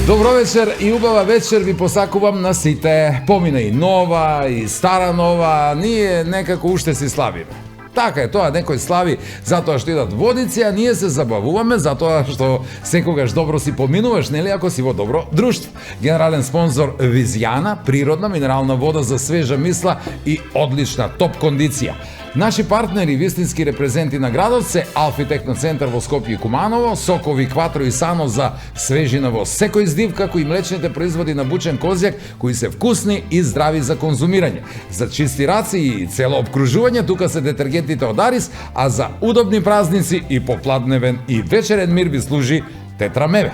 Добро вечер и убава вечер ви посакувам на сите. Помина и нова, и стара нова, ние некако уште си славиме. Така е тоа, некој слави затоа што идат водици, а ние се забавуваме затоа што секогаш добро си поминуваш, нели, ако си во добро друштво. Генерален спонзор Визијана, природна минерална вода за свежа мисла и одлична топ кондиција. Наши партнери, вистински репрезенти на градот се Алфи Техноцентар во Скопје и Куманово, Сокови Кватро и Сано за свежина во секој здив, како и млечните производи на бучен козјак, кои се вкусни и здрави за конзумирање. За чисти раци и цело обкружување, тука се детергентите од Арис, а за удобни празници и попладневен и вечерен мир ви служи Тетрамебе.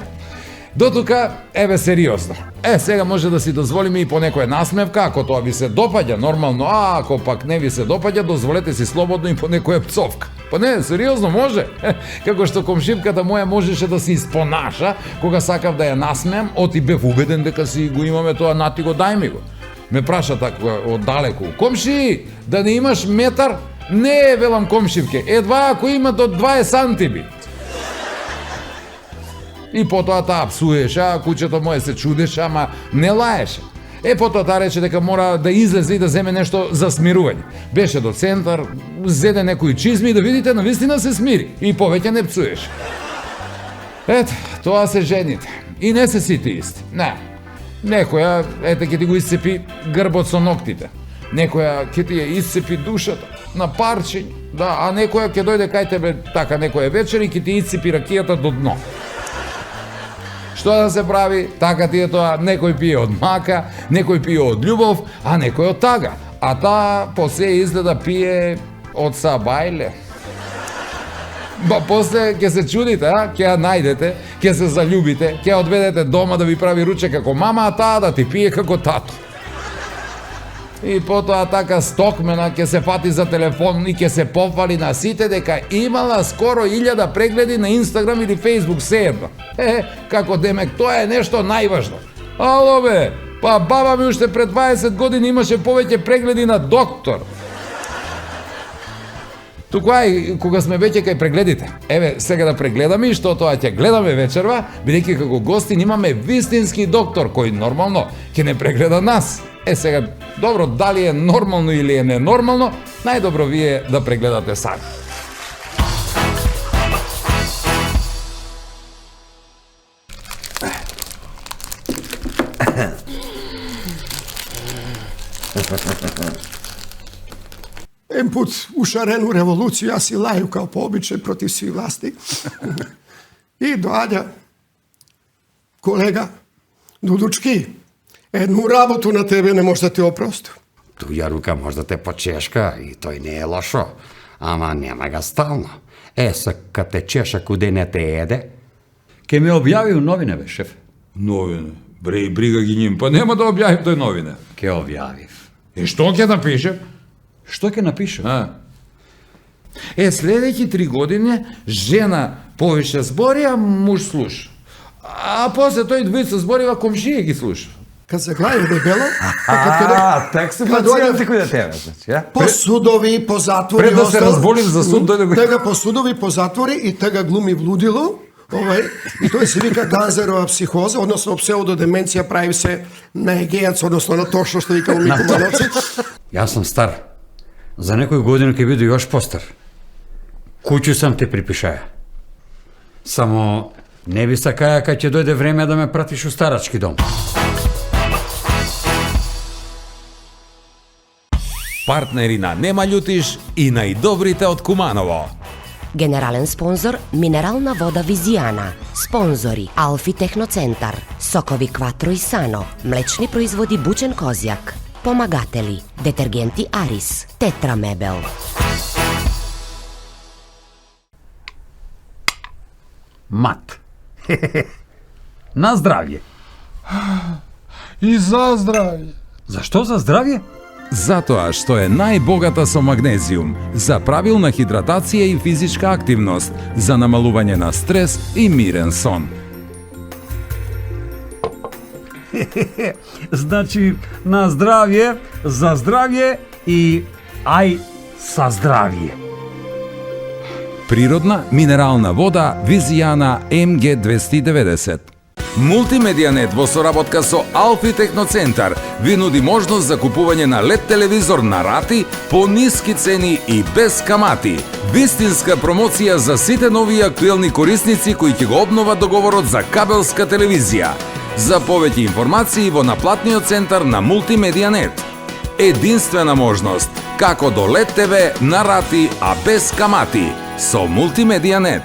Дотука, еве сериозно. Сега може да си дозволиме и по некоја насмевка, ако тоа ви се допаѓа, нормално, а ако пак не ви се допаѓа, дозволете си слободно и по некоја пцовка. Па не, сериозно, може. Како што комшивката моја можеше да се испонаша, кога сакав да ја насмеам, оти бев убеден дека си го имаме тоа, нати го, дај ми го. Ме праша така оддалеку, комши, да не имаш метар? Не, велам комшивке, едва ако има до 20 сантиби. И потоа таа псуеше, а куќето моје се чудеше, ама не лаеше. Потоа таа рече дека мора да излезе и да земе нешто за смирување. Беше до центар, зеде некои чизми и да видите, навистина се смири. И повеќе не псуеше. Тоа се жените. И не се сите исти. Не. Некоја, ќе ти го исцепи грбот со ноктите. Некоја ќе ти ја исцепи душата на парчиња. Да, а некоја ќе дојде кај тебе така некоја вечер и ќе ти исцепи ракијата до дно. Што да се прави? Така ти е тоа, некој пие од мака, некој пие од љубов, а некој од тага. А таа после изгледа пие од сабајле. После ќе се чудите, ќе ја најдете, ќе се заљубите, ќе ја одведете дома да ви прави ручек како мама, а таа да ти пие како тато. И потоа така стокмена ќе се фати за телефон и ќе се пофали на сите дека имала скоро 1000 прегледи на Инстаграм или Фейсбук седно. Како демек тоа е нешто најважно. Ало бе, па баба ми уште пред 20 години имаше повеќе прегледи на доктор. Тука и кога сме веќе кај прегледите. Еве, сега да прегледаме и што тоа ќе гледаме вечерва, бидејќи како гости имаме вистински доктор кој нормално ќе не прегледа нас. Сега, добро, дали е нормално или е ненормално, најдобро вие да прегледате сами. Пут у шарену револуцiju, ja si laju kao po običaj protiv svih vlasti. I dođa kolega Dudučki, jednu rabotu na tebe ne može da te oprostu. Tuja ruka možda te počeška i to i не е лошо, ама нема ga stalno. Sad kad te češa kude ne te jede... Ке ме објави у новине, бе, шеф. Новине? Бре, и брига ги njim, па нема да објавим тој новине. Ке објавив. Што ќе напишем? Што ќе напишем? Следеќи 3 години жена повише збори, а муж слуша. А после тој двојца зборива, комшија ги слуша. Kad se glaju debelo, так се пациенти кои да тебе, значи, po sudovi, po zatvori, Пред да се разболим за суд, Тега по судови, по затвори и тега глуми влудило, и тој се вика Ганзерова психоза, односно псевдодеменција, прави се на егејац, односно на точно што викамо ми Кумановци. Јас сум стар. За некој година ќе биде још постар. Куќу сам те припишаја. Само не би сакаја кај ќе дојде време да ме пратиш у старачки дом. Партнери на Нема љутиш и најдобрите од Куманово. Генерален спонзор Минерална вода Визијана. Спонзори Алфи Техноцентар, Сокови Кватро и Сано, млечни производи Бучен козјак. Помагатели, детергенти Арис, Тетрамебел. Мат. На здравје. И за здравје. Зашто за здравје? Затоа што е најбогата со магнезиум, за правилна хидратација и физичка активност, за намалување на стрес и мирен сон. Значи, на здравје, за здравје и ај са здравје. Природна минерална вода Визијана МГ290. Мултимедијанет во соработка со Алфи Техноцентар ви нуди можност за купување на LED телевизор на рати по ниски цени и без камати. Вистинска промоција за сите нови и актуелни корисници кои ќе го обноват договорот за кабелска телевизија. За повеќе информации во наплатниот центар на Мултимедијанет. Единствена можност како до LED ТВ на рати, а без камати со Мултимедијанет.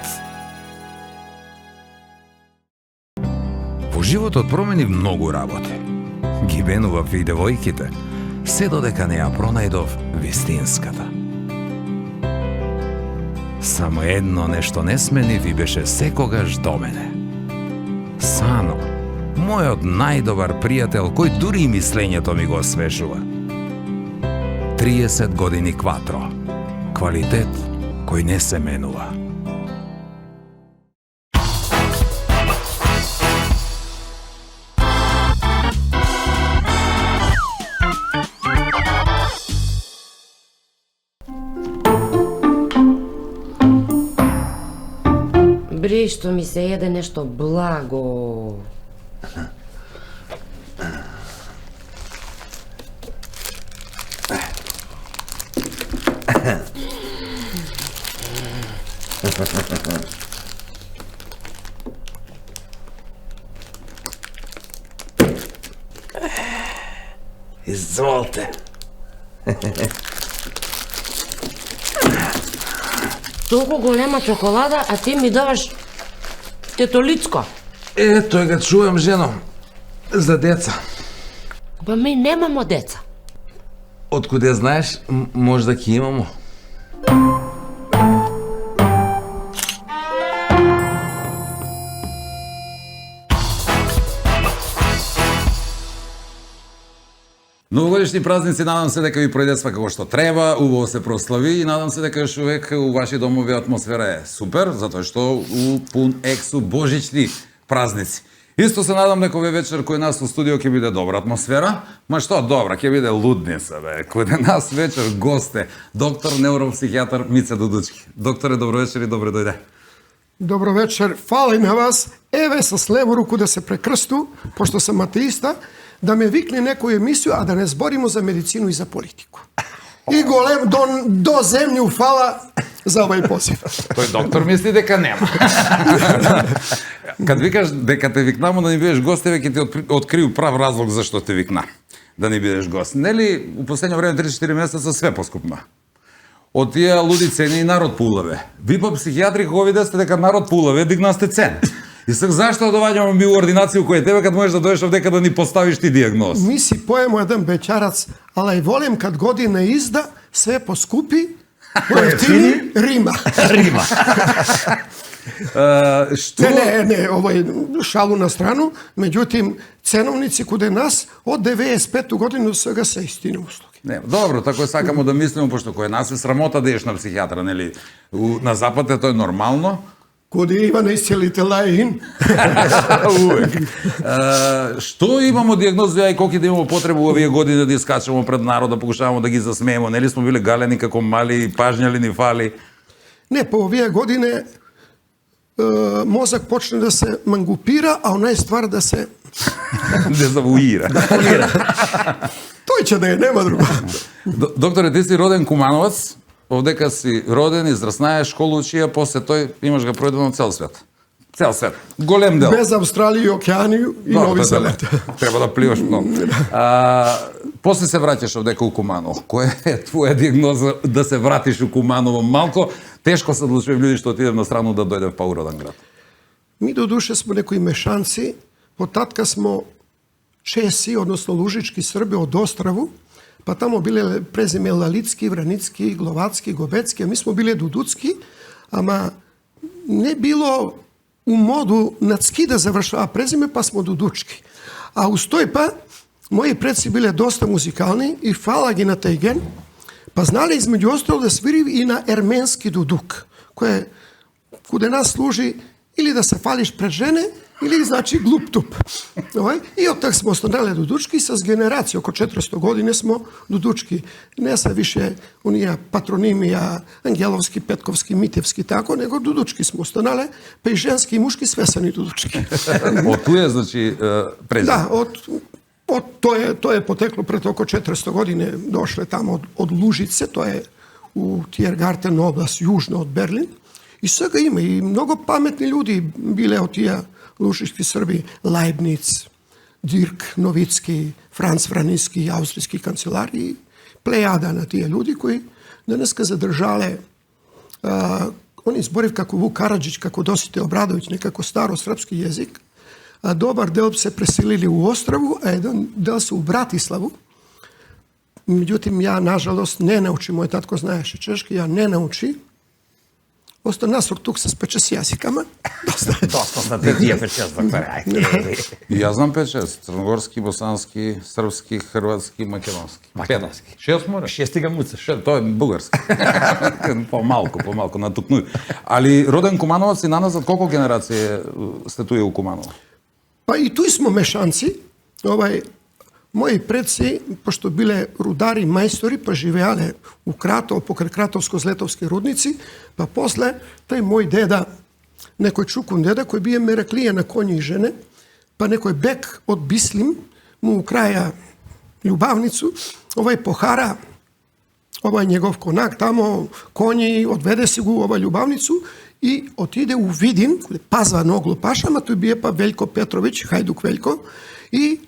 Во животот промени многу работи. Ги венував и девојките, се додека не ја пронајдов вистинската. Само едно нешто не сменив и беше секогаш до мене. Сано, мојот најдобар пријател, кој дури и мислењето ми го освежува. 30 години Кватро. Квалитет кој не се менува. Бре, што ми се еде нешто благо. Изволте. Толку голема чоколада, а ти ми даваш тетолицко. Тој го чувам, жено, за деца. Па ми немамо деца. Откуде знаеш, можда ќе имамо. Новогодишни празници, надам се дека ви пројдесва како што треба, убаво се прослави и надам се дека еш увек у ваши домови атмосфера е супер, затоа што у пун ексу божични празници. Исто се надам дека овој вечер кој нас у студио ќе биде добра атмосфера, ма што добра, ќе биде лудница, бе. Кој нас вечер госте, доктор невропсихијатар Мице Дудучки. Докторе, добро вечер и добре дојде. Добро вечер, фала и на вас. Еве с лево руку да се прекрсту, пошто сам атеиста, да ме викне некој емисију, а да не зборимо за медицину и за политику. И голем до земју фала за овој позив. Тој доктор мисли дека нема. Кад викаш дека те викнамо да ни бидеш гост, еве ќе ти открiju прав разлог зашто те викна да ни бидеш гост. Нели, у последно време 3-4 месеца све поскупна. Од тие луди цени и народ пулаве. Ви по психијатри кога видесте дека народ пулаве, дигнасте цен. И сега зашто доваѓаме ми у ординација која тебе кад можеш да дојдеш овдека да ни поставиш ти диагноз? Ми си поемо еден беќарац, ала и волим кад година изда, све поскупи, поевтини, Рима. Рима. Што? Не, овој шалу на страну, меѓутим, ценовници куде нас од 95 година до сега се истини услуги. Не, добро, тако сакамо да мислиме, пошто кој нас е срамота да идеш на психијатра, нели? На запад е тоа нормално. Куди Ивана исцелителя е ин. Увек. Што имамо диагнозија и колку да имамо потребу овие години да искачаме пред народ, да покушаваме да ги засмееме, нели сме биле галени како мали, пажњали ни фали? Не, по овие години мозак почне да се мангупира, а онај ствар да се... Дезавуира. Тој ќе да е, нема друго. Докторе, ти си роден Кумановец, овдека си роден, израснае, школа учија, после тој имаш ga пројдено цел свет. Цел свет. Голем дел. Без Австралија и Океанија и Нови Зеланд. Треба да пливаш многу. После се враќаш овдека у Куманово. Која е твоја диагноза да се вратиш у Куманово? Малко тешко се одлучуваат луѓе што отидев на страну да дојдев па уроден град. Ми до душе смо некои мешанци, од татка смо Чеси, односно Лужички Срби од Остраву, па тамо биле презиме Лалицки, Враницки, Гловацки, Гобецки, а ми смо биле Дудуцки, ама не било у моду нацки да завршава презиме, па смо Дудучки. А уз тој па, мои предци биле доста музикални и фала ги на тај ген, па знале измеѓу остало да свири и на ерменски дудук, кој куде нас служи или да се фалиш пред жене, ili znači glup tup. I od tak smo ostanali Dudučki, sa generacije, oko 400 godine smo Dudučki. Ne sa više unija patronimija, Angelovski, Petkovski, Mitevski, tako, nego Dudučki smo ostanali, pa i ženski i muški sve sa ni Dudučki. Od tu je, znači, prezime. Da, to je poteklo pred oko 400 godine, došle tamo od Lužice, to je u Tiergarten oblast, južno od Berlin. I svega ima i mnogo pametni ljudi bile od tija lužički Srbi, Leibniz, Dirk Novicki, Franz Vraniski, austrijski kancelar i plejada na tije ljudi koji daneska zadržale oni zboriv kako Vuk Karadžić, kako Dositej Obradović, nekako staro srpski jezik, a dobar del se preselili u Ostravu, a jedan del su u Bratislavu. Međutim, ja, nažalost, ne naučim, moj tatko znaješe češki, ja ne nauči. Ostao nasor tuk sa 5-6 jezikama. Dosta sa te tije 5-6, doktore. Ja znam 5-6. Crnogorski, bosanski, srpski, hrvatski, makedonski. Makedonski. 6 mora? 6 ga mucaš. To je bugarski. По-малко натукнуй. Ali roden Kumanovac i nanazad, koliko generacije ste tu je u Kumanovu? Pa i tu smo mešanci. Moji predsi, pošto bile rudari, majstori, pa živjale u Kratovo, pokraj Kratovsko-Zletovske rudnici, pa posle taj moj deda, nekoj čukun deda, koji bije meraklije na konji i žene, pa nekoj bek od Bislim, mu u kraja ljubavnicu, pohara, njegov konak tamo, konji, odvede si gu ljubavnicu i otide u Vidin, pazva noglu pašama, tu bije pa Veljko Petrović, Hajduk Veljko, i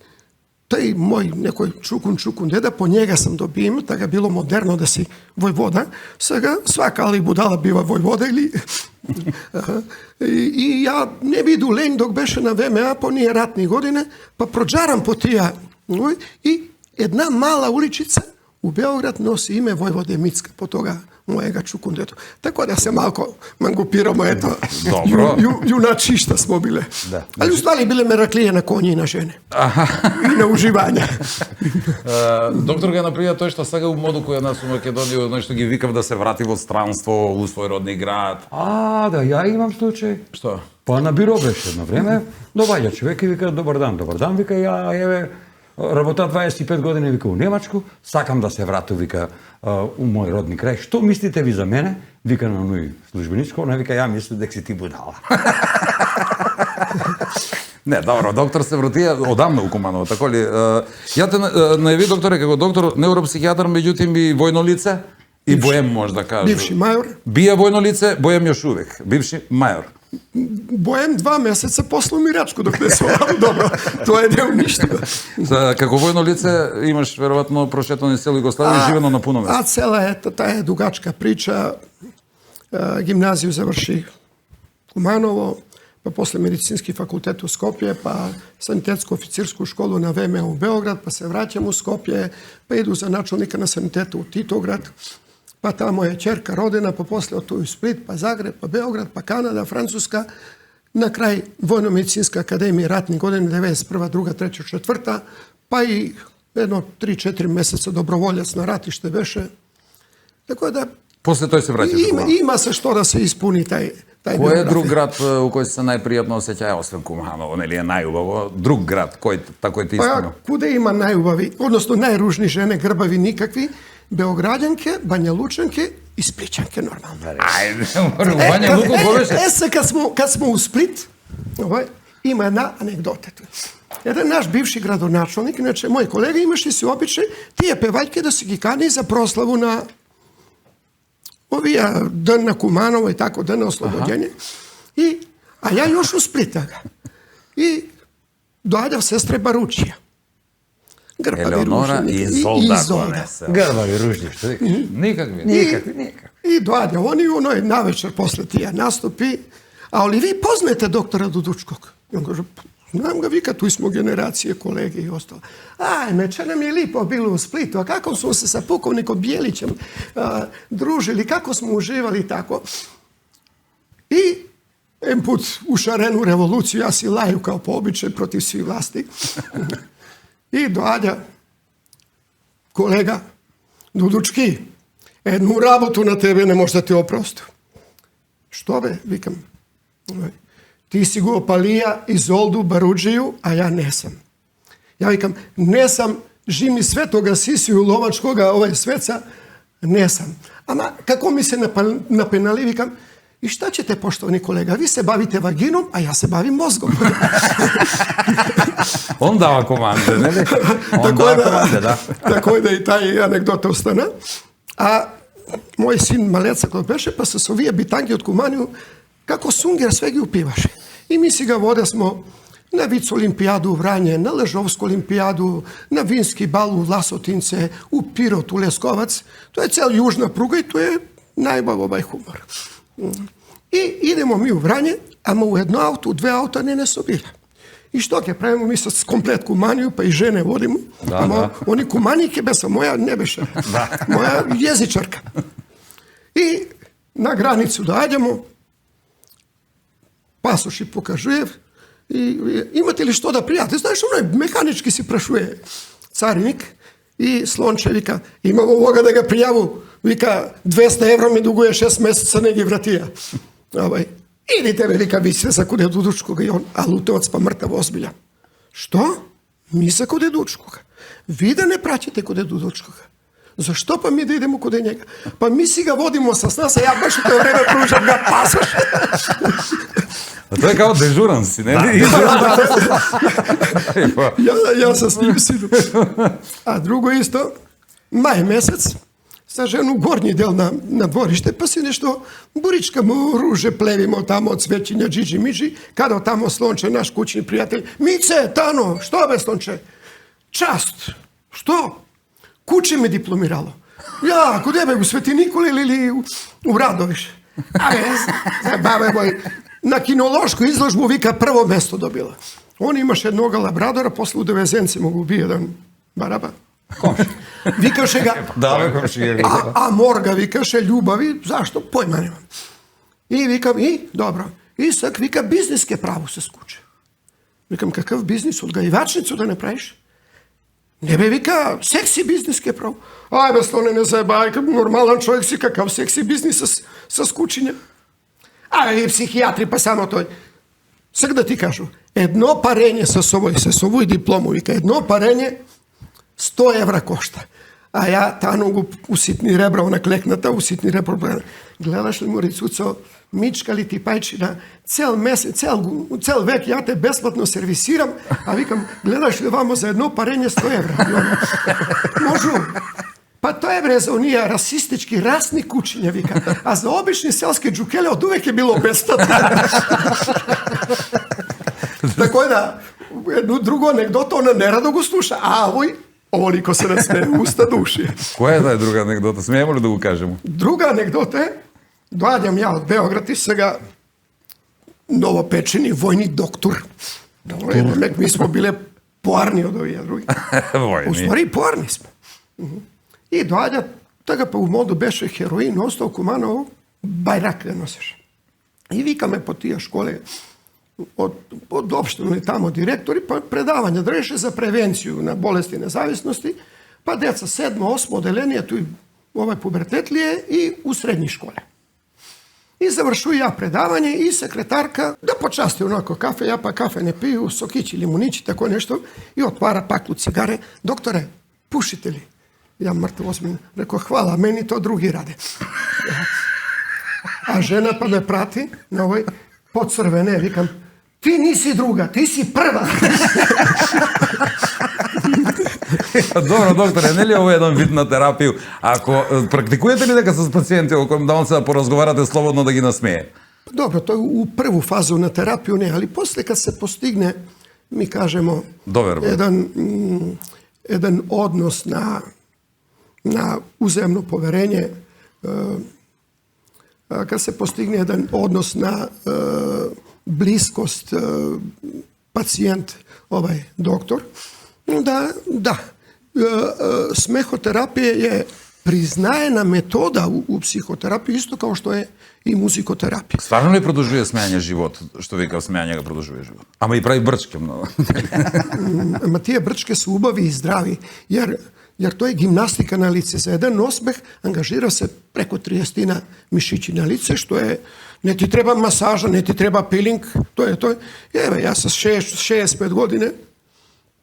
taj moj nekoj čukun deda, po njega sam dobio, tako je bilo moderno da si vojvoda, sada svaka ali budala biva vojvoda ili... I ja ne vidu lenj dok beše na VMA, po nije ratnih godine, pa prođaram po tija i jedna mala uličica u Beograd nosi ime Vojvode Micka, po toga mojega čukundetu. Tako da se malko mangupiramo, eto, junačišta smo bile. Ali u stvari bile meraklije na konji i na žene. I na uživanje. Доктор га например тој што сега у моду кој нас у Македонија, нешто ги викав да се врати во странство, у свој родни град. Да, ја имам случај. Што? Па на биро беше едно време, доаѓа човек и вика добар дан, вика ја еве работа 25 години, вика, у Немачку, сакам да се врату, вика, у мој родни крај. Што мислите ви за мене? Вика на оној службеничко, она вика, ја мислам дека си ти будала. Не, добро, доктор се вратија одамна у Куманово, тако ли? Ја те најави, докторе, како доктор, невропсихијатар, меѓутим и војно лице, и боем, може да кажу. Бивши мајор. Бија војно лице, боем још увек. Бивши мајор. Боем 2 месеца после умирачко, док не се добро. Тоа е дел ништо. Како војно лице имаш веројатно прошетано из цела Југославија и живено на пуно место. А цела таа е дугачка прича. Гимназију заврши Куманово, па после медицински факултет у Скопје, па санитетско-официрску школу на ВМА у Београд, па се враќам у Скопје, па иду за началника на санитета у Титоград, па тамо е ќерка родена, па после од тој Сплит, па Загреб, па Београд, па Канада, Француска, на крај Војно-медицинска академија ратни години 91, 2, 3, 4, па и едно 3-4 месеца доброволец на ратиште беше. Така да После тој се враќаш до Куманово. Има се што да се испуни тај Кој е друг град у кој се најпријатно осеќаја, освен Куманово, нели е најубаво? Друг град, кој тако ти испуно? Па, куде има најубави, односно најружни жене, грбави никакви, Београѓанке, Бањалучанке и Спличанке нормално. Ајде, Бања Луко го беше. Кад смо у Сплит, има една анегдота. Еден наш бивши градоначалник, иначе мој колега, имаше си обичај тие певајки да се ги кани за прославу на овија ден на Куманово и тако, ден на ослободјање. А ја још у Сплита. И доаѓав сестре Баручија. Елеонора и Изолда. Грбави ружни, што викаш? Никакви. И доаѓа они оној навечер после тие наступи. А ли ви познаете доктора Дудучког? И он каже, знам га, вика, туј смо генерација, колеги и остало. Мече нам е липо било у Сплиту, а како смо се sa pukovnikom Bjelićem družili, kako smo uživali tako. I jedan put u šarenu revoluciju, ja si laju kao po običaju protiv svih vlasti. I doađa kolega Dudučki, jednu rabotu na tebe ne možda ti oprostu. Što be, vikam, ti si go opalija Izoldu Barudžiju, a ja nesam. Ja vikam, nesam, žimi svetoga Sisiju Lovačkoga, sveca, nesam. Ama kako mi se napenali, vikam, i šta ćete, poštovani kolega, vi se bavite vaginom, a ja se bavim mozgom. On dava komande, ne? On Tako dava da- komande, da. Tako je da i taj anegdota ostane. A moj sin Maleca kod beše, pa se sovije bitangi od kumanju, kako sunger sve gi upivaše. I mi si ga vode smo na Vic olimpijadu u Vranje, na Ležovsku olimpijadu, na Vinski bal u Vlasotince, u Pirot, u Leskovac. To je cel južna pruga i to je najbav ovaj humor. I idemo mi u Vranje, ama u jedno auto, u dve auta ne sobira. I što ke pravimo mi sa komplet kumaniju, pa i žene vodimo. Oni kumanjike besa, moja ne beše. Moja jezičarka. I na granicu dođemo, pasoši pokažuje i imate li što da prijate? Znaš, ono je mehanički si prašuje carinik i Slonče vika, imamo ovoga da ga prijavu, vika, 200 evra mi duguje 6 meseca, negi vratija. Idite me, vika, vi ste sa kod Dudučkoga i on, a Lutovac pa mrtav ozbiljan. Što? Mi sa kod Dudučkoga. Vi da ne praćete kod Dudučkoga. Zašto pa mi da idemo kod njega? Pa mi si ga vodimo sa snasa, ja baš u to vreme pružam ga pasoš. A to je kao dežuran si, ne? Ja sam s njim sinu. A drugo isto, maj mesec, sa ženu gornji del na dvorište, pa si nešto buričkamo, ruže plevimo tamo od cvećinja, džiđi, miđi, kada tamo Slonče, naš kućni prijatelj, Mice, Tano, što be Slonče? Čast. Što? Kuće me diplomiralo. Ja, kod jebe u Sveti Nikoli ili u Radoviš. Baba moj, na kinološku izložbu vika prvo mesto dobila. On imaš jednog labradora, posle u Devezence mogu bi jedan baraba. Vikaše ga, a morga vikaše ljubavi, zašto? Pojma nemam. I vikam, dobro. I sad vika bizniske pravo se skuče. Vikam, kakav biznis, odgajivačnicu da ne praviš? Nebe vika, seksi bizniske pravo. Ajme, Slone, ne zajebaj, normalan čovjek si, kakav seksi biznis sa skučinjem. A i psihijatri, pa samo to. Sad da ti kažu, jedno parenje sa soboj diplomu, vika, jedno parenje 100 evra košta. A ja ta nogu u sitni rebra, ona kleknata u sitni rebra. Gledaš li mu ricuco, mička li ti pajčina, cel mesec, cel vek ja te besplatno servisiram, a vikam, gledaš li vamo za jedno parenje 100 evra? Možu. Pa to je bre za onija rasistički rasni kućinja, vika. A za obični selske džukele od uvek je bilo besplatno. Tako je da, jednu drugu anegdotu, ona nerado go sluša, a ovoliko se nas ne usta duši. Koja je taj druga anegdota? Smijemo li da ukažemo? Druga anegdota je, dođam ja od Beograda i svega novopečeni vojni doktor. Mi smo bile poarni od ovih drugih. U stvari poarni smo. I dođa, toga pa u modu beše heroin, ostao kumano, bajrak ga nosiš. I vika me po tija škole, od opštine tamo direktori, pa predavanja dreše za prevenciju na bolesti nezavisnosti, pa deca 7. 8. odelenije, tu ovaj pubertetlije i u srednji škole. I završuju ja predavanje i sekretarka da počasti onako kafe, ja pa kafe ne piju, sokići, limunići, tako nešto, i otvara paklu cigare. Doktore, pušite li? Ja mrtav ozbiljno. Rekao, hvala, meni to drugi rade. A žena pa me prati na ovoj podcrvene, vikam, ti nisi druga, ti si prva. Dobro, doktore, ne li je ovo jedan vid na terapiju? Ako praktikujete li neka sa pacijenti o kojem da on sada porazgovarate slobodno da gi nasmeje? Dobro, to je u prvu fazu na terapiju ne, ali posle kad se postigne, mi kažemo, jedan odnos na uzajamno poverenje, kad se postigne jedan odnos na bliskost pacijent, doktor, da, smehoterapija je priznajena metoda u psihoterapiji, isto kao što je i muzikoterapija. Stvarno li produžuje smejanje život? Što vi kao smejanje ga produžuje život? Ama i pravi brčke mnogo. Ma tije brčke su ubavi i zdravi, jer jer to je gimnastika na lice. Za jedan osmeh angažira se preko 30 mišići na lice, što je, ne ti treba masaža, ne ti treba peeling, to je. Evo, ja sa 65 godine,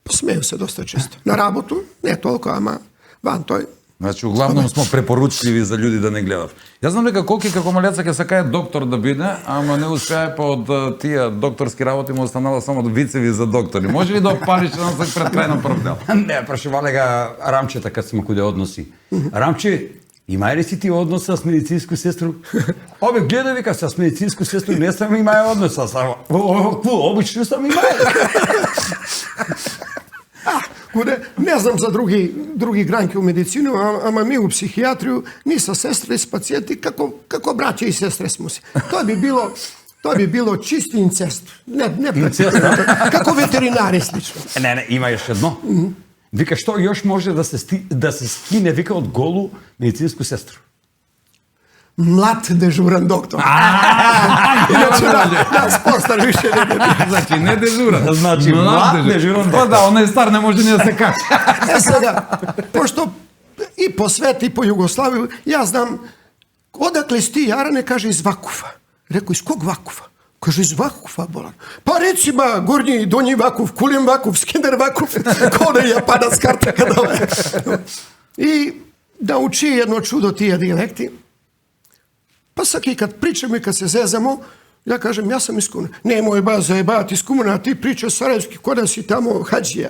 smeju se dosta često. Na rabotu, ne toliko, ama van toj. Значи, углавном смо препоручливи за луѓе да не гледат. Јас знам дека Коки како малеца ќе сакае доктор да биде, ама не успеа па од тие докторски работи му останала само вицеви за доктори. Може ли да опалиш насак пред крај на прв дел? Не, прашувале га Рамчета kad smo kude odnosi. Рамче, има ли си ти односа с медицинску сестру? Обе, гледай, вика, с медицинску сестру не сам имаја односа, само обично сам имаја. Ne znam za drugi granke u medicinu, ama mi u psihijatriju, mi sa sestre i s pacijenti, kako braće i sestre smo se. To bi bilo čisti incest. Kako veterinari slično. Не, има još jedno. Вика, што još može da se skine, vika, od golu medicinsku sestru? Mlat dežuran doktor. Inače, nas postar više ne. Значи, не дежуран. Значи, млад дежуран. Па да, он е стар, не може ни да се каже. Sada, pošto i po svet i po Jugoslaviju, ja znam, odakle si ti, Jarane, kaže, iz Vakufa. Rekao, iz kog Vakufa? Kaže, iz Vakufa, bolan. Pa recimo, gornji i donji Vakuf, Kulim Vakuf, Skinder Vakuf, kao da je Japanac karta. I da uči jedno čudo tije dijalekti. Pa svaki kad pričamo i kad se zezamo, ja kažem, ja sam iz Kumana. Nemoj ba zajebati iz Kumana, a ti pričaš sarajevski, ko da si tamo hađija.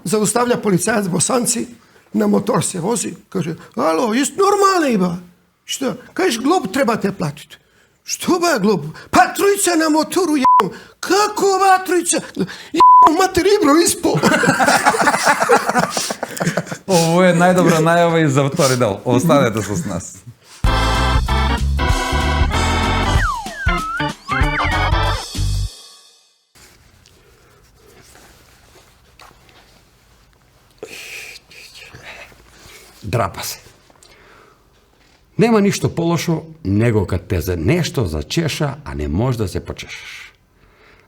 Zaustavlja policajac Bosanci, na motor se vozi, kaže, alo, jest normalne ba. Što? Kažeš, glob trebate platiti. Što ba glob? Pa trojica na motoru, jebom. Kako ba trojica? Jebom, mater Ibro ispo. Ovo je najdobra najava i za vtori del. Ostanete s nas. Drapa se. Nema ništa pološo nego kad te za nešto začeša, a ne možda se počešaš.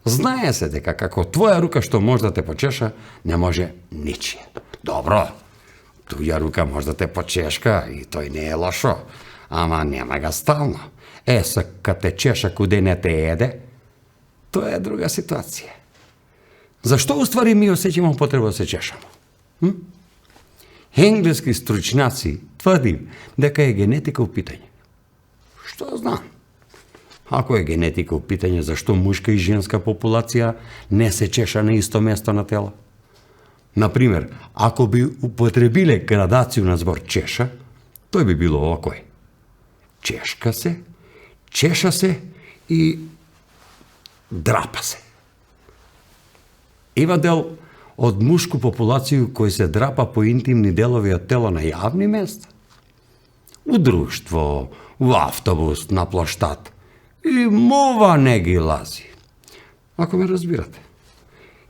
Znaje se дека kako tvoja ruka što možda te počeša, ne može ničije. Dobro, tuja ruka možda te počeška i to i ne je lošo, ama nema ga stalno. Sad kad te češa kude ne te jede, to je druga situacija. Zašto u stvari mi osjećamo potrebu da se češamo? Engleski stručnjaci tvrdim дека je genetika u pitanju. Što znam? Ako je genetika u pitanju, zašto muška i ženska populacija ne se češa na isto mesto na telo? Naprimjer, ako bi upotrebile gradaciju na zbor češa, to bi bilo ovako. Češka se, češa se i drapa se. Ima del od mušku populaciju koji se drapa po intimni delovi od tela na javni mesta. U društvo, u autobus, na ploštat. I mova ne gi lazi. Ako me razbirate.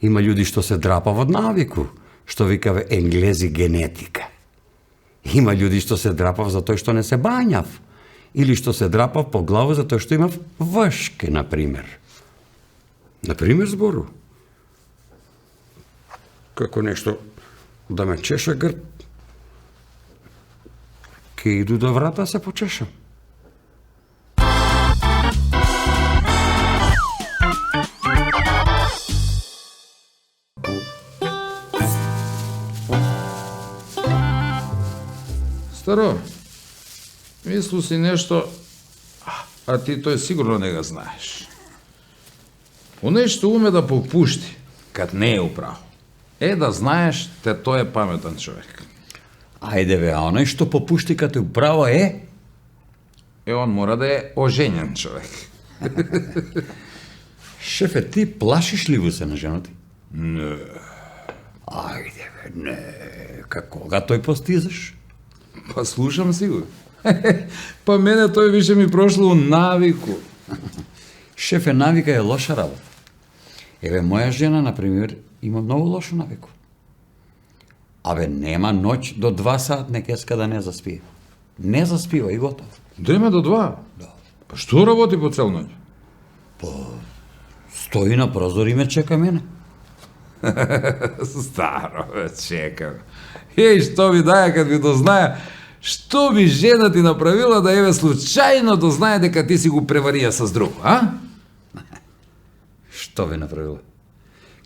Ima ljudi što se drapa od naviku, što vikave Englezi genetika. Ima ljudi što se drapav zato što ne se banjav. Ili što se drapav po glavu zato što ima vrške, na primjer. Na primjer zboru. Kako nešto da me češa grb, ke idu do vrata se počešam. Старо, мислу си нешто, а ти тој сигурно не го знаеш. У нешто уме да попушти, кад не е управо. Да знаеш, те тој е паметен човек. Ајде бе, а оној што попушти като управо е? Он мора да е оженен човек. Шефе, ти плашиш ли го се на жената? Не. Ајде бе, не. Како га тој постизаш? Па слушам си го. Па мене тој више ми прошло у навику. Шефе, навика е лоша работа. Еве, моја жена, например, има многу лошо навику. Абе, нема ноќ до 2 сат некеска да не заспие. Не заспива и готово. Деме до 2? Да. Па што работи по цел ноќ? Стои на прозор и ме чека мене. Старо, бе, чекам. Ей, што би даја кад би дознае, што би жена ти направила да еве случајно дознае дека ти си го преварија с друг, а? Што ви направила?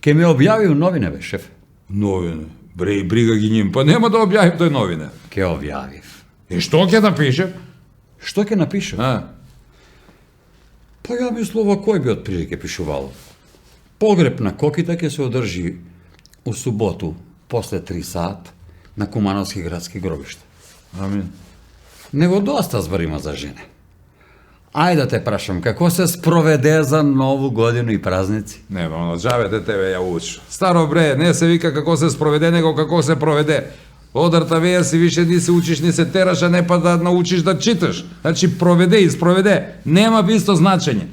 Ке ме објави у новине, бе, шеф. Новине. Бре, и брига ги njim, па нема да објавим тој новине. Ке објавив. И што ќе напише? Што ќе напишем? А? Па ја мислова кој би отприлike пишувал. Погреб на Кокита ќе се одржи у суботу после 3 сат на Кумановски градски гробиште. Амин. Него доста зборима за жене. Ајде да те прашам, како се спроведе за нову годину и празници? Нема, оно, джавете тебе ја учу. Старо бре, не се вика како се спроведе, него како се проведе. Одрта веја си више ни се учиш, ни се тераш, а не па да научиш да читаш. Значи, проведе и спроведе. Нема би исто значење.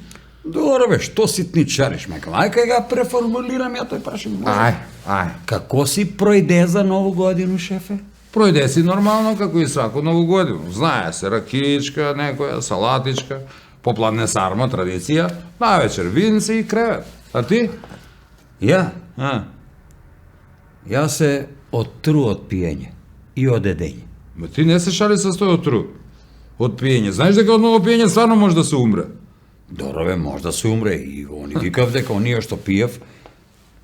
Добро бе, што ситничариш, мека? Ај кај ga преформулирам, ја тој прашам. Ај. Како си пројде за нову годину, шефе? Пројде си нормално, како и свако нову годину. Знае се, ракичка, некоја, салатичка, попладне сарма, традиција, навечер винци и кревет. А ти? Ја? А? Ја се оттру од пиење и од едење. Ма ти не се шали со тој отру. Од пиење. Знаеш дека од ново пиење стварно може да се умре. Добро бе, може да се умре и они викав дека оние што пиев,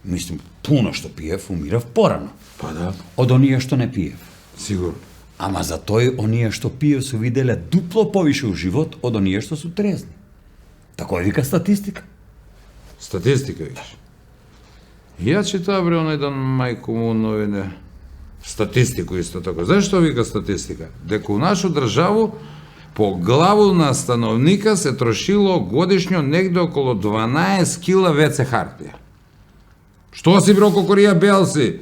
мислим, пуно што пиев, умирав порано. Па да. Од оние што не пиев. Сигурно. Ама за тој оние што пиев се виделе дупло повише у живот од оние што су трезни. Тако е вика статистика. Статистика, виш. Ја читав бре онај дан мајко му новине. Статистику исто така. Знаеш што вика статистика? Дека у нашу државу по главу на становника се трошило годишно негде околу 12 кила ВЦ хартија. Што си бро кокорија бел си?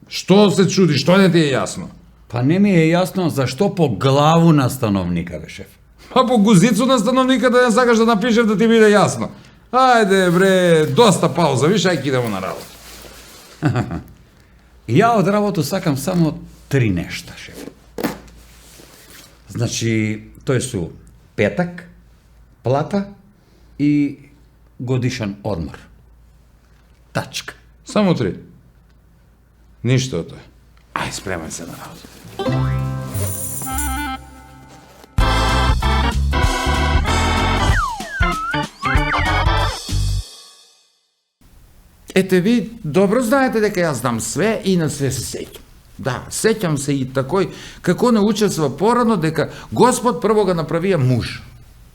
Што се чуди? Што не ти е јасно? Па не ми е јасно зашто по главу на становника, бе, шеф. Па по гузицу на становника да не сакаш да напишеш да ти биде јасно. Ајде бре, доста пауза, виш, ајки идемо на работа. Ја од работа сакам само 3 нешта, шеф. Значи, тој су петак, плата и годишен одмор. Тачка. Само 3. Ништо од тоа. Ај, спремај се на работа. Ете ви, добро знаете дека јас знам све и на све се сеќам. Да, сеќам се и такој, како не учества порано дека Господ прво го направија муж.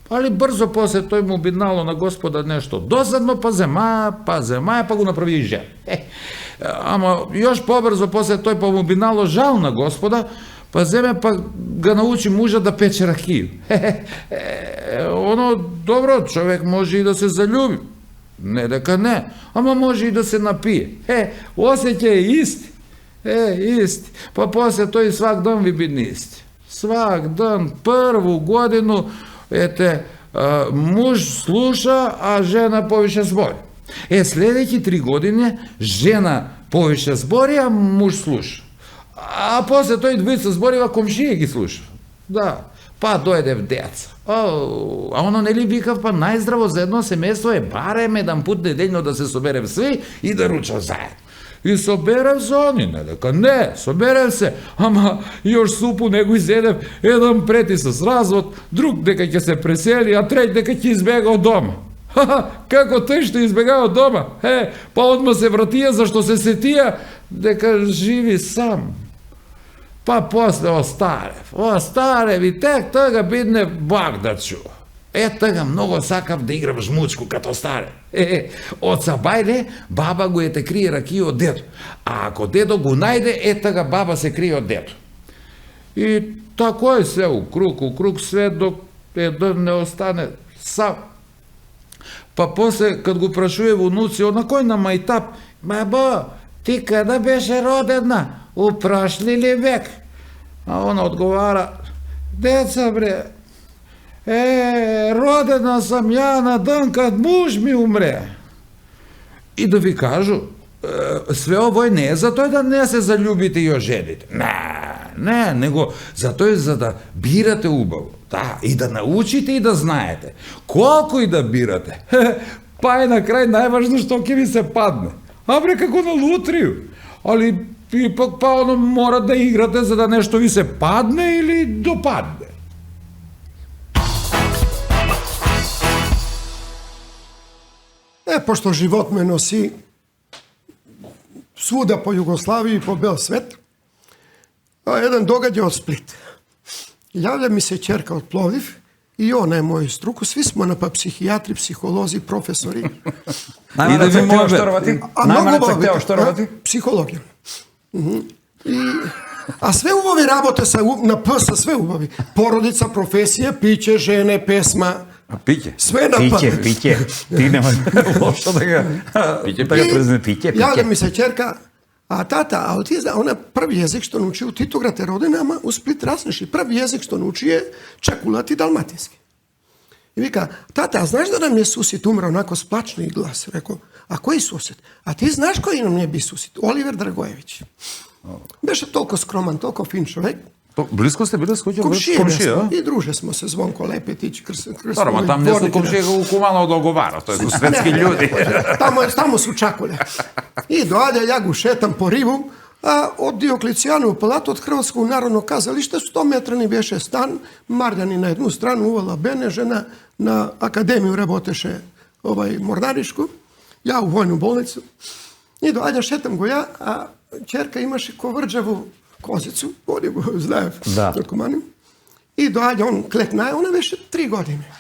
Али брзо после тој му биднало на Господа нешто досадно, па земаја, па го направи и жен. Ама још побрзо после тој па му биднало жал на Господа, па земе па га научи мужа да пече ракију. Оно, добро, човек може и да се залюби. Не дека не, ама може и да се напие. Осеќа е исти. Исти. Па после тој свак ден ви бидни исти. Свак ден, прву годину, муж слуша, а жена повише збори. Следеќи 3 години, жена повише збори, а муж слуша. А после тој двојца зборива, комшија ги слуша. Да. Па дојде в деца. А оно нели викав, па најздраво за едно семејство е барем еден пут неделјно да се соберем сви и да ручав заедно. И соберев се они, не дека не, соберев се, ама још супу него изедев, еден прети с развод, друг дека ќе се пресели, а трет дека ќе избега од дома. Како тој што избега од дома? Па одма се вратија, зашто се сетија дека живи сам. Па после остарев и тек тога бидне Багдачу. Тога многу сакав да играм жмучку като старе. Од сабајле баба го крие ракија од дедо. А ако дедо го најде, тога баба се крие од дедо. И тако е се у круг, све док еден не остане сам. Па после, кад го прашуе внуци, на кој на мајтап, бабо, ти када беше родена? У прошли ли век? А она одговара, деца бре, родена сам ја на ден кад муж ми умре. И да ви кажу, све овој не е за тој да не се заљубите и ожените. Не, него за тој за да бирате убаво. Да, и да научите и да знаете. Колку и да бирате. Па е на крај најважно што ќе ви се падне. A bre, kako na lutriju. Ali ipak pa ono mora da igrate za da nešto vi se padne ili dopadne. Pošto život me nosi svuda po Jugoslaviji, po bel svet, jedan događaj od Splita. Javlja mi se ćerka od Plovdiv i ona je moju struku, svi smo na psihijatri, psiholozi, profesori. Najma da se hteo štorovati? Najma da se hteo štorovati? Psihologija. A sve ubovi rabote na P sa sve ubovi. Porodica, profesija, piće, žene, pesma. A piće? Sve na P. Piće. Ti nemoj lošo da ga prezme. Piće. Javlja mi se ćerka, a tata, ali ti zna, ona prvi jezik što nauči u Titograte rodinama u Split Rasneši, prvi jezik što nauči je čekulat i dalmatinski. I vika, tata, znaš da nam je susjed umro onako s plačni glas? Rekao, a koji susjed? A ti znaš koji nam je bi susjed? Oliver Dragojević. Beše toliko skroman, toliko fin čovjek. Blisko ste bili s kućom? Komšije smo i druže smo se, Zvonko Lepetić, Naravno, tam ne su komšije u Kumano dogovara, to su svetski ljudi. Tamo su čakule. I dođe, ja gu šetam po rivu, a od Dioklecijanu palatu od Hrvatskog narodnog kazališta 100 metrani beše stan, Marljani na jednu stranu, uvala Bene, žena na akademiju reboteše mornarišku, ja u vojnu bolnicu. I dođe, šetam go ja, a čerka imaše ko vrđavu kozicu, oni go znaju, i dođe, on kleknaje, ona veše 3 godine.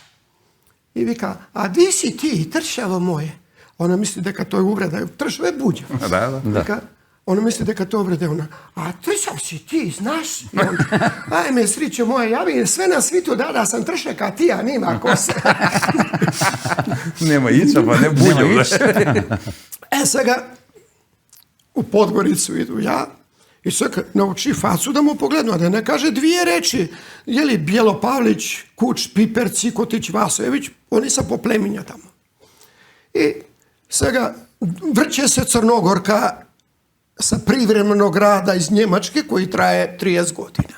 I vika, a di si ti, tršavo moje? Ona misli deka to je uvreda, tršave buđa. Vika, ona misli deka to je uvreda, ona, a tršav si ti, znaš? I on, ajme, sriće moje, ja vidim sve na svitu da sam tršak, a ti, a nima kose. Nema ića, pa ne buđa. Sada, u Podgoricu idu ja, i sad nauči facu da mu poglednu, a da ne kaže 2 reči. Jeli Bjelopavlić, Kuč, Piper, Cikotić, Vasojević, oni sa popleminja tamo. I sada vrće se Crnogorka sa privremenog rada iz Njemačke koji traje 30 godina.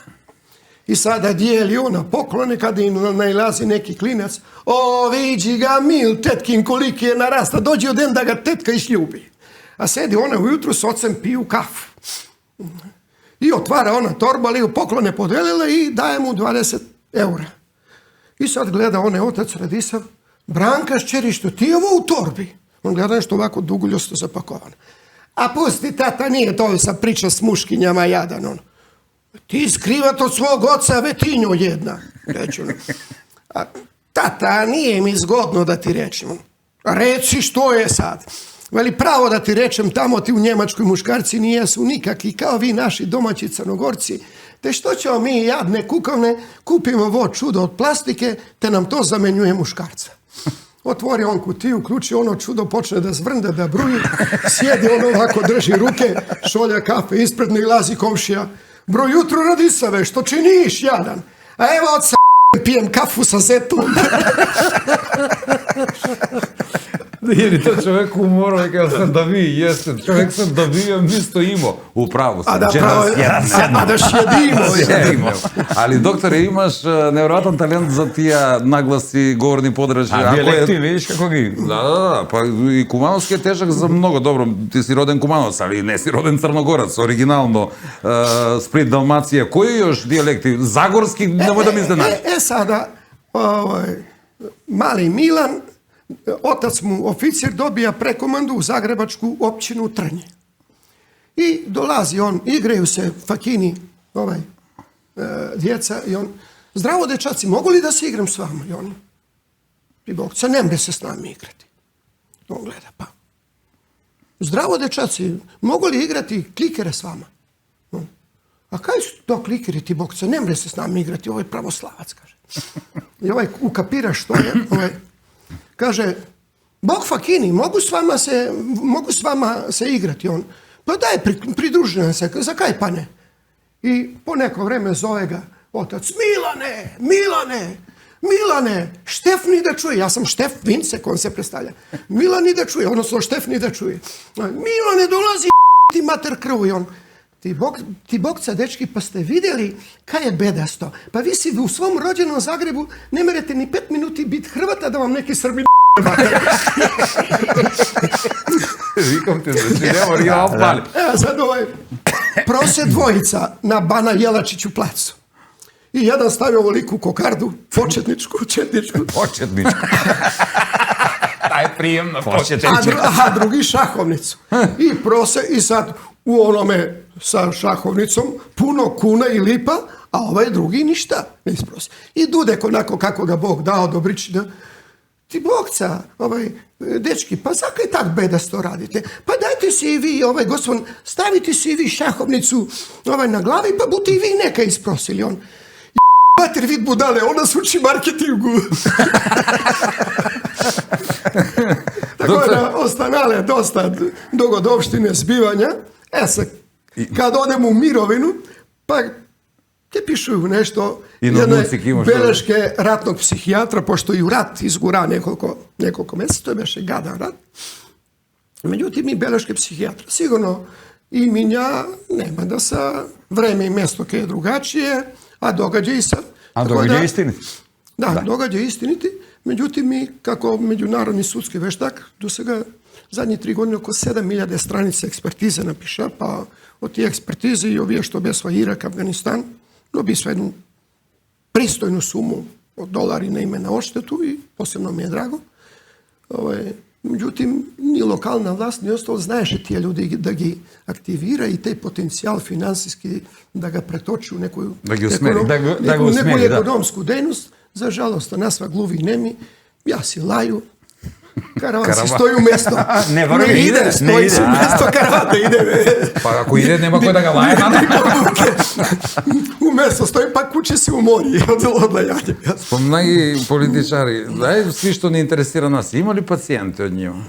I sada dijeli ona poklone kada im nailazi neki klinac. O, viđi ga mil, tetkin koliki je narasta, dođi od da ga tetka išljubi. A sedi ona ujutru s ocem piju kafu. I otvara ona torbu, ali ju poklone podelila i daje mu 20 eura. I sad gleda onaj otac Radisav, Branka šćeri, što ti je ovo u torbi? On gleda nešto ovako duguljosto zapakovano. A pusti, tata, nije to sa priča s muškinjama jadan, on. Ti skrivat od svog oca vetinju jedna, reći on. A, tata, nije mi zgodno da ti rečem. Reci što je sad. Veli, pravo da ti rečem, tamo ti u Njemačkoj muškarci nijesu nikakvi kao vi naši domaći Crnogorci. Te što ćemo mi jadne kukovne, kupimo ovo čudo od plastike, te nam to zamenjuje muškarca. Otvori on kutiju, ključi ono čudo, počne da zvrnda, da bruji, sjedi on ovako, drži ruke, šolja kafe, ispred ne ilazi komšija. Bro, jutro Radisave, što činiš, jadan? A evo od pijem kafu sa zetom. Jer to čovjek umorao, rekao sam da vi jeste, čovjek sam dobio mjesto imao. U pravu sam. A da šjedimo. Ali doktore, imaš nevjerojatan talent za tija naglasi, govorni podražaj. A dijalekti, vidiš kako gi? Da, pa i kumanovski je težak za mnogo, dobro, ti si roden Kumanovac, ali ne si roden Crnogorac, originalno, Split, Dalmacija, koji još dijalekti? Zagorski, nemoj da mi iznenadi. Sada, mali Milan, otac mu oficir dobija prekomandu u zagrebačku općinu Trnje. I dolazi on, igraju se fakini, djeca, i on, zdravo dečaci, mogu li da se igram s vama? I on, i bokca, ne mre se s nami igrati. On gleda, pa, zdravo dečaci, mogu li igrati klikere s vama? A kaj su to klikeri ti bokca, ne mre se s nami igrati, ovo je pravoslavac, kaže. I ukapira što je, kaže, bok fakini, mogu s vama se igrati? On, pa daj, pridruži se, za kaj pa ne? I po neko vreme zove ga otac, Milane, Štefni da čuje, ja sam Štef Vincek, on se predstavlja, Milani da čuje, odnosno Štefni da čuje, Milane dolazi ti mater krvu, i on, ti bokca, dečki, pa ste vidjeli kaj je bedasto, pa vi si u svom rođenom Zagrebu ne merete ni 5 minuti biti Hrvata da vam neki Srbi Викам те, значи нема оригинал пали. Sad prose dvojica na Bana Jelačiću placu. I jedan stavio ovoliku kokardu, početničku, četničku, Почетничко. Тај приемна a drugi šahovnicu. I prose, i sad u onome sa šahovnicom puno kuna i lipa, a ovaj drugi ništa ne isprosi. I Dudek onako kako ga Bog dao Dobričina, ti Bogca, dečki, pa zakaj tak bedasto radite? Pa dajte si i vi, gospod, stavite si i vi šahovnicu na glavi, pa budete i vi neka isprosili. On, mater, vid budale, ona se uči marketingu. Tako da ostanale dosta dogodovštine zbivanja. Sad, kad odem u mirovinu, pa te pišu nešto, jedne beleške ratnog psihijatra, pošto i u rat izgura nekoliko mjeseca, to je beše gadan rat. Međutim, i beleške psihijatra. Sigurno i minja nema da sa vreme i mjesto koje je drugačije, a događaj sa... A događaj istiniti. Da, događaj istiniti. Međutim, mi, kako međunarodni sudski veštak, do svega zadnjih 3 godine oko 7000 stranica ekspertize napiša, pa od tih ekspertize i ovije što besva Irak, Afganistan, dobi sve jednu pristojnu sumu od $1 na ime na odštetu i posebno mi je drago. Međutim, ni lokalna vlast, ni ostalo, znaješe tije ljudi da gi aktivira i taj potencijal finansijski da ga pretoči u neku ekonomsku dejnost. Za žalost, a nasva gluvi nemi, ja si laju, karavan si stoji u mjesto. Ne ide, stoji si u mjesto, karavan ne ide. Pa ako ide, nema ko da ga laje. U mjesto stoji, pa kuće si u mori od odlajanja. Mnogi političari, daj svi što ne interesira nas, ima li pacijente od njima?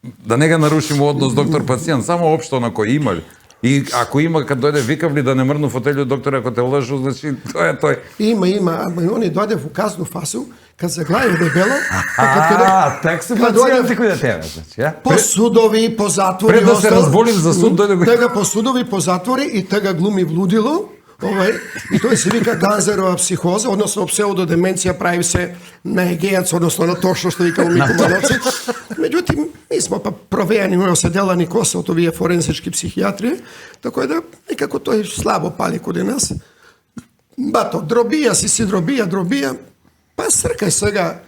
Da ne ga narušimo odnos doktor-pacijent, samo opšto onako ima li? I ako ima, kad dojde vikavli da ne mrnu fotelju doktora, ako te lažu, znači to je to. Ima. Oni dojde u kasnu fazu, kad zaglaju debelo. Tak su pacijenti koji da tebe, znači, ja? Po sudovi, po zatvori. Pre da se razbolim za sud, dojde... Te ga po sudovi, po zatvori i te ga glumi vludilo. I to se vika Ganzerova psihoza, odnosno pseudodemencija, pravi se na egejac, odnosno na to što vikamo mi komanovci. Međutim, mi smo pa provejani, imamo se delani kosa, to je forenzički psihijatrije, tako je da nekako to je slabo pali kod nas. Bato, drobija si drobija, pa srkaj svega,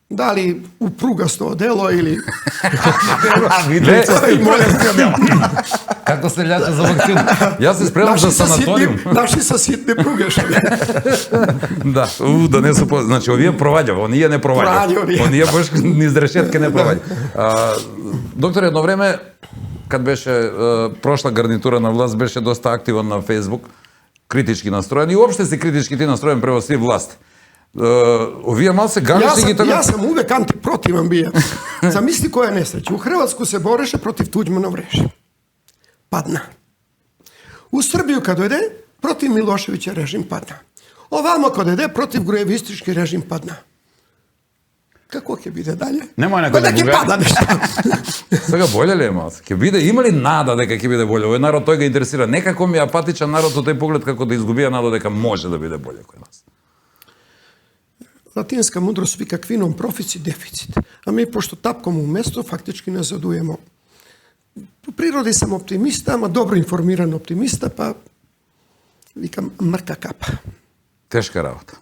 da li u prugasto odelo ili... Kako se ljača za vakcinu? Ja se spremam za sanatorijum. Naši sa sitne pruge Da, da ne su... Znači, ovije provađav, on nije ne provađav. On nije baš niz rešetke ne provađav. Doktor, jedno vreme, kad beše prošla garnitura na vlast, beše dosta aktivan na Facebook, kritički nastrojen i uopšte si kritički ti nastrojen prema svi vlasti. Ovije malo se gališ i tako... Ja sam uvek antiprotivan bija. Zamisli koja je nesreća. U Hrvatsku se boreše protiv Tuđmanov režim. Padna. U Srbiju kad dojde, protiv Miloševića režim padna. Ovamo kad dojde, protiv grujevistički režim padna. Kako će bide dalje? Nemoj neko da buga. Pada nešto. Sada bolje li je malo? Ima li nada da će bide bolje? Ovo je narod, to ga interesira. Nekako mi je apatičan narod u taj pogled kako da izgubija nadu da može da bide bolje kod nas. Latinska mudrost vika kvinom proficit deficit. A mi, pošto tapkamo u mesto, faktički nazadujemo. U prirodi sam optimista, ma dobro informiran optimista, pa vikam mrka kapa. Teška rabota.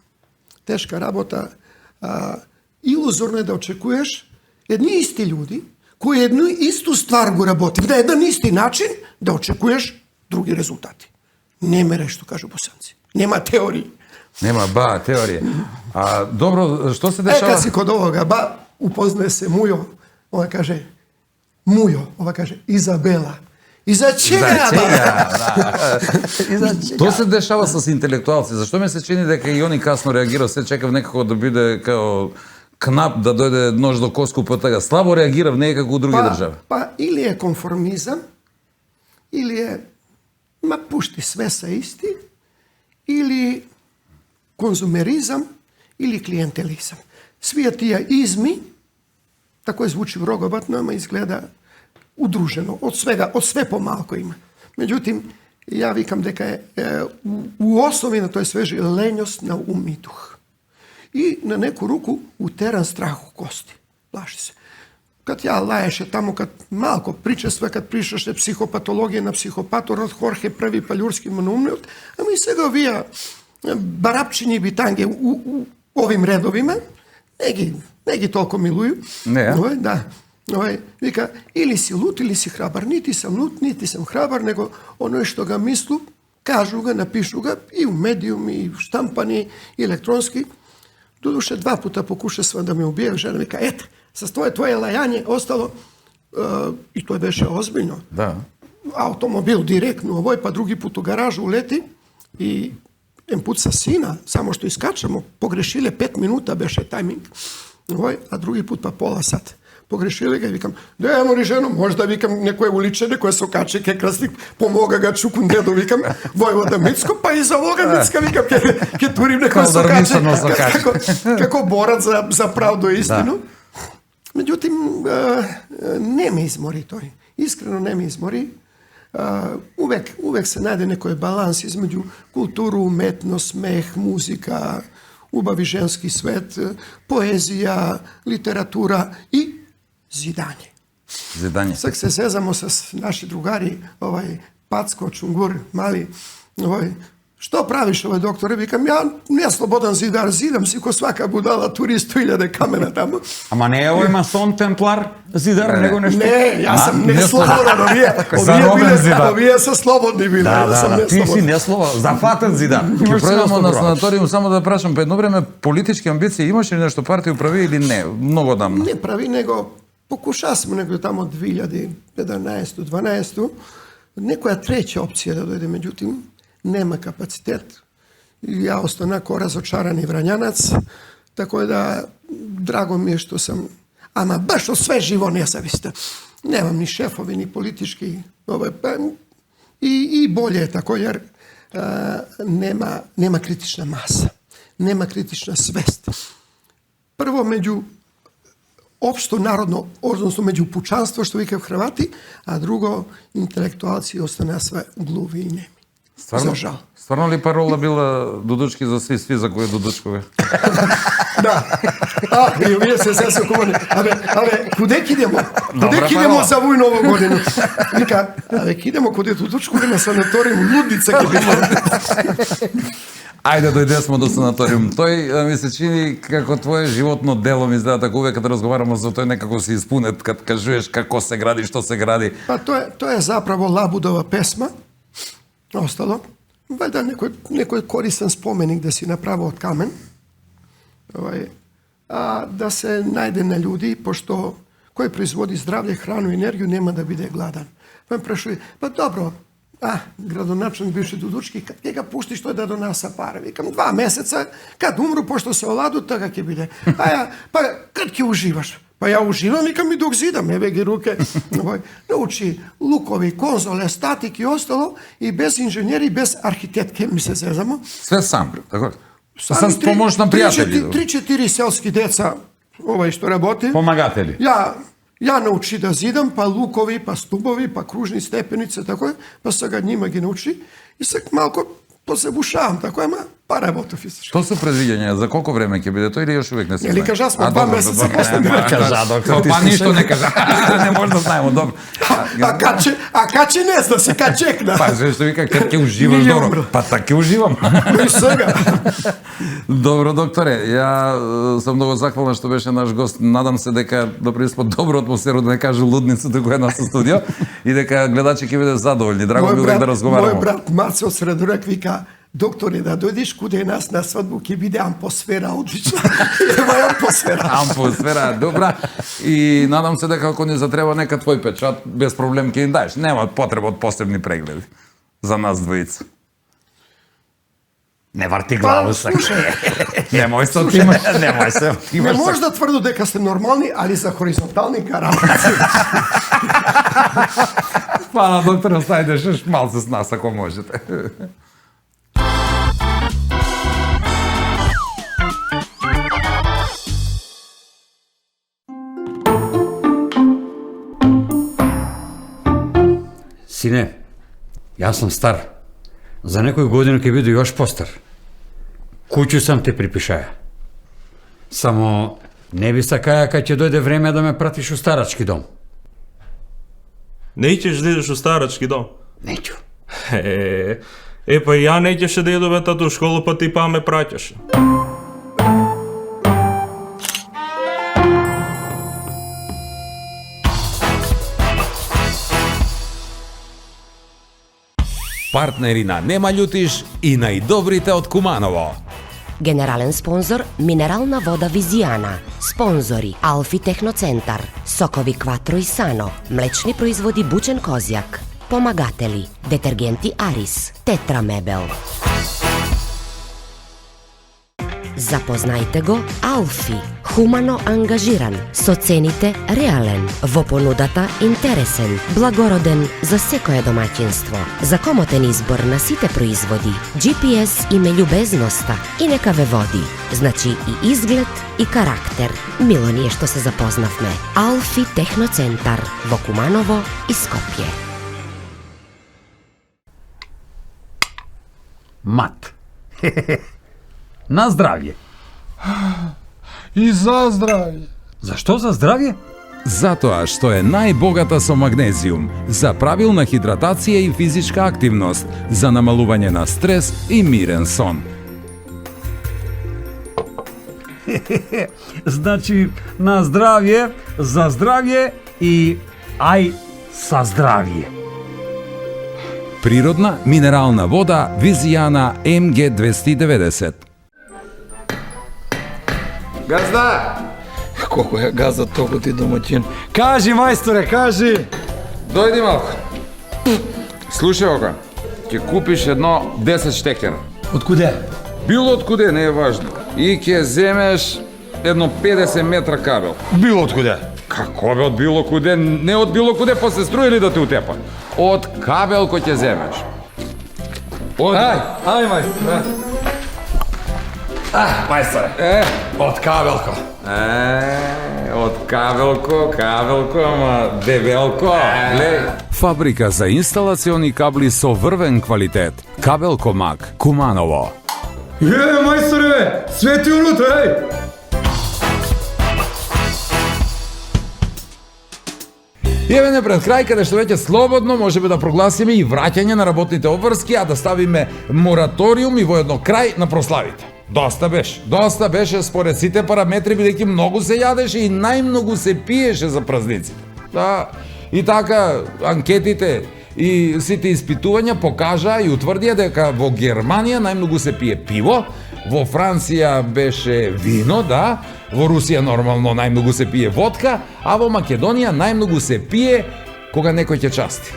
Teška rabota. Iluzorno je da očekuješ jedni isti ljudi koji jednu istu stvar go raboti, na jedan isti način da očekuješ drugi rezultati. Nema što kažu Bosanci. Nema teorije. Nema teorije. A dobro, što se dešava? Kad si kod ovoga upoznaje se Mujo, ova kaže Mujo, ova kaže Izabela. Iza čega? To se dešava sa intelektualci. Zašto mi se čini da i oni kasno reagiraju, sve čekav nekako da bude kao knap, da dojde nož do kosku po toga. Slabo reagira nekako u druge države. Pa ili je konformizam, ili je pušti sve sa isti, ili konzumerizam ili klijentelizam. Svi tija izmi, tako je zvuči vrogobatno, ama izgleda udruženo, od sve pomalko ima. Međutim, ja vikam deka je u osnovi na toj sveži lenjost na um i duh. I na neku ruku uteran strah u kosti. Plaši se. kad ja laješe tamo, kad malko pričestva, kad prišaše psihopatologije na psihopator od Jorge prvi paljurski monumент, a mi сега ovija barapčini bitange u ovim redovima, ne gi toliko miluju. Ne, ja? Da. Vika, ili si lut, ili si hrabar. Niti sam lut, niti sam hrabar, nego ono što ga mislu, kažu ga, napišu ga i u medijum, i štampani, i elektronski. Doduše, 2 puta pokuša sam da me ubije, žena vika, eto, sa tvoje lajanje ostalo, i to je beše ozbiljno. Da. Automobil direktno ovoj, pa drugi put u garažu uleti i jedan put sa sina, samo što iskačemo, pogrešile 5 minuta beše tajming, a drugi put pa pola sat. Pogrešili ga i vikam, da ja mori ženo, možda vikam nekoje uličene koje su kače, ke krasnik, pomoga ga čukun dedu, vikam, Vojvoda Micko, pa iza ovoga Micka, vikam, ke turim nekoje su kače, kako borac za pravdu i istinu. Međutim, ne me izmori to, iskreno ne me izmori. Uvek se najde nekoj balans između kulturu, umetnost, smeh, muzika, ubavi ženski svet, poezija, literatura i zidanje. Zidanje. Sak se sezamo sa naši drugari, Packo, Čungur, mali, što praviš doktore? Vikam, ja ne slobodan zidar, zidam si ko svaka budala, turist, 1000 kamena tamo. Ама не е овој масон темплар зидар, него нешто? Ne, ja sam neslobodan, ovije sa slobodni bili. Ти си неслободен, зафатен зидар. Ќе пројдемо на санаториум, само да прашам, по едно време политички амбиции имаше ли нешто партија управи или не? Много давно. Не прави, него pokušali smo nego tamo 2011-12 nekoja treća opcija da dojde, međutim nema kapacitet. Ja ostanako razočarani Vranjanac, tako da drago mi je što sam, ama baš o sve živo nezavisno. Nemam ni šefovi, ni politički, i bolje je tako, jer nema kritična masa, nema kritična svest. Prvo među opšto narodno, odnosno među pučanstvo, što vikaju Hrvati, a drugo, intelektualci ostane sve gluvi i nemi. Стварно, За жал. стварно ли парола била Дудучки за сви за кои Дудучкове? Da. I uvije se sve su komune. Ale, kudek idemo? Kudek idemo za ovu novu godinu? Vika, idemo kude Dudučkovi na sanatorium Ludnica. Ајде дојдесмо до санаториум. Тој ми се чини како твое животно дело, ми изгледа така увек кога разговараме за тој некако се испунет кога кажуваш како се гради, што се гради. Pa to je zapravo Labudova pesma. Ostalo. Valjda nekoj koristan spomenik da si napravio od kamen. A da se najde na ljudi, pošto koji proizvodi zdravlje, hranu i energiju, nema da bude gladan. Pa mi prašuje, pa dobro, gradonačelnik bivši Dudučki, kad ga puštiš, to je da donasa pare. Vikam, 2 meseca, kad umru, pošto se oladu, tako će bude. Pa kad će uživaš? Pa ja uživam, vikam i dok zidam, evegi ruke. Nauči lukovi, konzole, statik i ostalo, i bez inženjeri, bez arhitektke, mi se zezamo. Све сам, така? Сам Сам помош на пријатели. 3-4 селски деца, što работи. Помагатели. Ja nauči da zidam, pa lukovi, pa stubovi, pa kružni stepenice, tako je, pa sada njima gi nauči i sad malko posebušavam, tako je, pa работа физички. Што се предвиѓања? За колку време ќе биде тој или још увек не се знае? Или кажа смо 2 месеца после. Кажа, доктор, Па ништо не кажа. Не може да знаеме, добро. A kad će ne zna se, kad čekna. Па, што вика, kad ќе уживаш, Nije добро. umro. Па така ќе уживам. I svega. Добро, докторе, ја сум многу захвален што беше наш гост. Надам се дека допринеспо добро атмосферу, да не кажу лудницата која е нас во студио и дека гледачи ќе бидат задоволни. Драго ми да разговараме. Moj brat Marco od Sredorek vika, doktore, da dođeš kude nas na svadbu, ќе биде атмосфера одлична. Ева атмосфера. Атмосфера добра и надам се дека ако ни затреба нека твој печат без проблем ќе ни даеш. Нема потреба од посебни прегледи за нас двојица. Не варти главу са. Немој се отима. Немој се отима. Не може да тврдо дека сте нормални, али за хоризонтални карамаци. Фала, доктор, оставите шеш малце с нас, ако можете. Сине, јас сум стар. За некој година ќе бидам још постар. Куќу сам те припишаја. Само Не би сакаја кога ќе дојде време да ме пратиш у старачки дом. Nećeš da ideš u starački dom? Неќу. Pa i ja nećeš da idem tatu u školu, pa ti pa me praćaš. Партнери на Нема љутиш и најдобрите од Куманово. Генерален спонзор минерална вода Визијана. Спонзори Алфи Техноцентар, сокови Кватро и Сано, млечни производи Бучен Козјак. Помагатели детергенти Арис, Тетра Мебел. Запознајте го Алфи, хумано ангажиран, со цените реален, во понудата интересен, благороден за секое домаќинство, за комотен избор на сите производи, GPS име љубезноста и нека ве води, значи и изглед и карактер. Мило ни е што се запознавме. Алфи Техноцентар во Куманово и Скопје. Мат. На здравје. И за здравје. Зашто за здравје? Затоа што е најбогата со магнезиум, за правилна хидратација и физичка активност, за намалување на стрес и мирен сон. Значи, на здравје, за здравје и ај са здравје. Природна минерална вода Визијана МГ 290. Газда! Колко е газа толку ти домаќин. Кажи, мајсторе, кажи! Дојди малку. Слушај ока, ќе купиш едно 10 штекера. Од куде? Било од куде, не е важно. И ќе земеш едно 50 метра кабел. Било од куде? Како бе од било куде? Не од било куде, па се струи ли да те утепа? Од кабел кој ќе земеш. Ај, мајсторе. Мајсторе. Од кабелко. Од кабелко, ама дебелко. Фабрика за инсталациони кабли со врвен квалитет. Кабелко Мак, Куманово. Мајсторе, свети унутра, еј! И еве не пред крај, каде што веќе слободно можеме да прогласиме и враќање на работните обврски, а да ставиме мораториум и воедно крај на прославите. Доста беше според сите параметри, бидејќи многу се јадеше и најмногу се пиеше за празниците. Да, и така анкетите и сите испитувања покажаа и утврдија дека во Германија најмногу се пие пиво, во Франција беше вино, да, во Русија нормално најмногу се пие водка, а во Македонија најмногу се пие кога некој ќе части.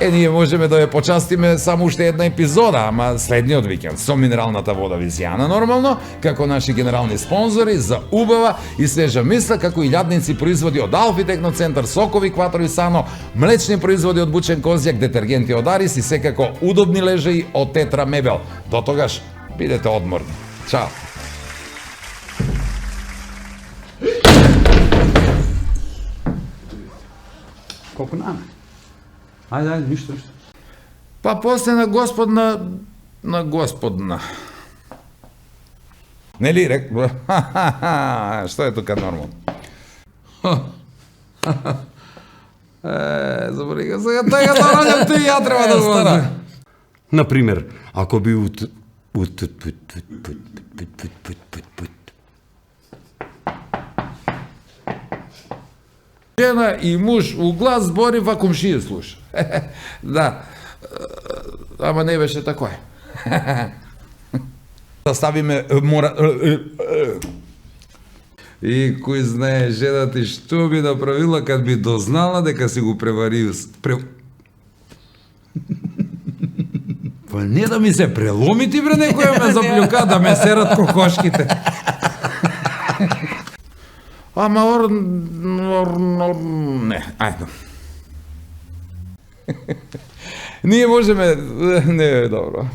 Ние можеме да ја почастиме само уште една епизода, ама следниот викенд со минералната вода Визијана нормално, како наши генерални спонзори за убава и свежа мисла, како и илјадници производи од Алфи Техноцентар, сокови Кватро и Сано, млечни производи од Бучен Козјак, детергенти од Арис и секако удобни лежаи од Тетра Мебел. До тогаш, бидете одморни. Чао! Колку наме? Ајде, ништо. Па после на господна. Нели рек? Што е тука нормално? Забори го сега, тега да ти ја треба да го. Например, ако би Жена и муж у глас збори, ва комшија слуша. Да, ама не беше такое. Да ставиме И кој знае жена ти што би направила кад би дознала дека си го преварил. Па не да ми се преломи ти бре, некоја ме заплюка да ме серат кокошките. Ама не, ајде. Ние можеме, не е добро.